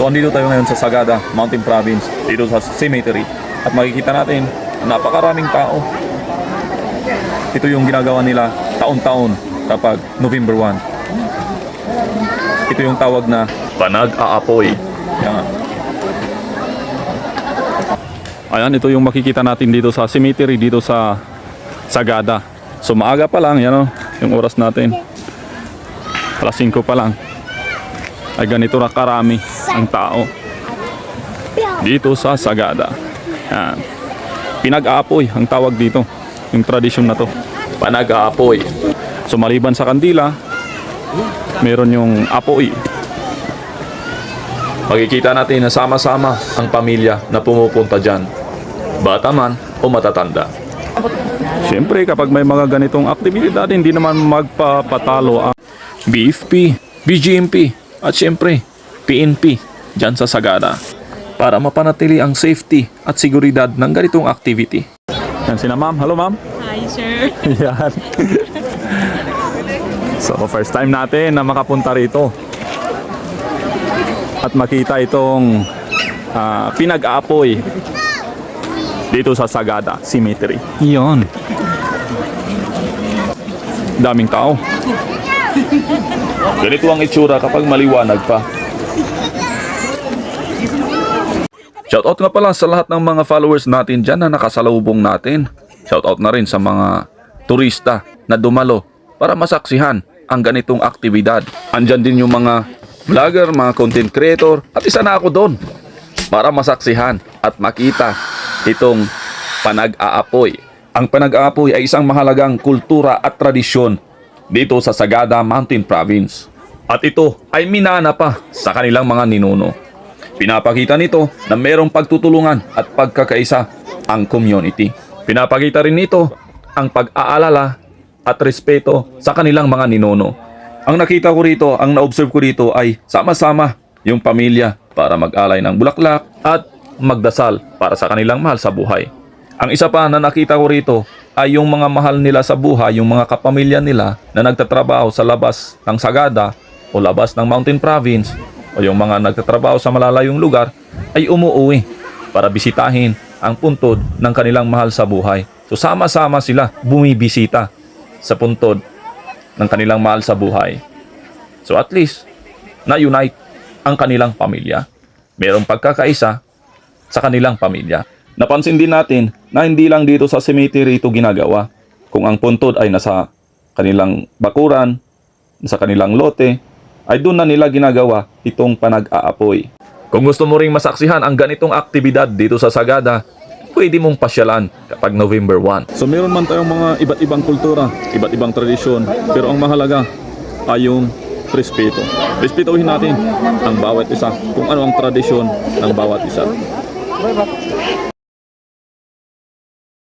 So andito tayo ngayon sa Sagada, Mountain Province, dito sa cemetery. At makikita natin, napakaraming tao. Ito yung ginagawa nila taon-taon kapag November 1. Ito yung tawag na panag-aapoy. Yan. Ayan, ito yung makikita natin dito sa cemetery, dito sa Sagada. So maaga pa lang, yan o, yung oras natin. Alas 5 pa lang. Ay ganito na karami ang tao dito sa Sagada. Yan. Pinag-aapoy ang tawag dito, yung tradisyon na to, panag-aapoy. So maliban sa kandila, meron yung apoy. Makikita natin na sama-sama ang pamilya na pumupunta dyan, bata man o matatanda. Siyempre kapag may mga ganitong aktibidad, hindi naman magpapatalo ang BFP, BGMP at siyempre PNP dyan sa Sagada para mapanatili ang safety at seguridad ng ganitong activity. Yan sina ma'am. Hello ma'am. Hi, sir. Yan. So first time natin na makapunta rito at makita itong pinag-aapoy dito sa Sagada Cemetery. Iyon. Daming tao. Ganito ang itsura kapag maliwanag pa. Shoutout nga pala sa lahat ng mga followers natin dyan na nakasalubong natin. Shoutout na rin sa mga turista na dumalo para masaksihan ang ganitong aktibidad. Andyan din yung mga vlogger, mga content creator, at isa na ako doon para masaksihan at makita itong panag-aapoy. Ang panag-aapoy ay isang mahalagang kultura at tradisyon dito sa Sagada Mountain Province. At ito ay minana pa sa kanilang mga ninuno. Pinapakita nito na mayroong pagtutulungan at pagkakaisa ang community. Pinapakita rin nito ang pag-aalala at respeto sa kanilang mga ninuno. Ang nakita ko rito, ang na-observe ko rito ay sama-sama yung pamilya para mag-alay ng bulaklak at magdasal para sa kanilang mahal sa buhay. Ang isa pa na nakita ko rito ay yung mga mahal nila sa buhay, yung mga kapamilya nila na nagtatrabaho sa labas ng Sagada o labas ng Mountain Province o yung mga nagtatrabaho sa malalayong lugar ay umuuwi para bisitahin ang puntod ng kanilang mahal sa buhay. So sama-sama sila bumibisita sa puntod ng kanilang mahal sa buhay. So at least na-unite ang kanilang pamilya. Mayroong pagkakaisa sa kanilang pamilya. Napansin din natin na hindi lang dito sa cemetery ito ginagawa. Kung ang puntod ay nasa kanilang bakuran, sa kanilang lote, ay doon na nila ginagawa itong panag-aapoy. Kung gusto mo ring masaksihan ang ganitong aktibidad dito sa Sagada, pwede mong pasyalan kapag November 1. So meron man tayong mga iba't ibang kultura, iba't ibang tradisyon, pero ang mahalaga ay yung respeto. Respetuhin natin ang bawat isa, kung ano ang tradisyon ng bawat isa.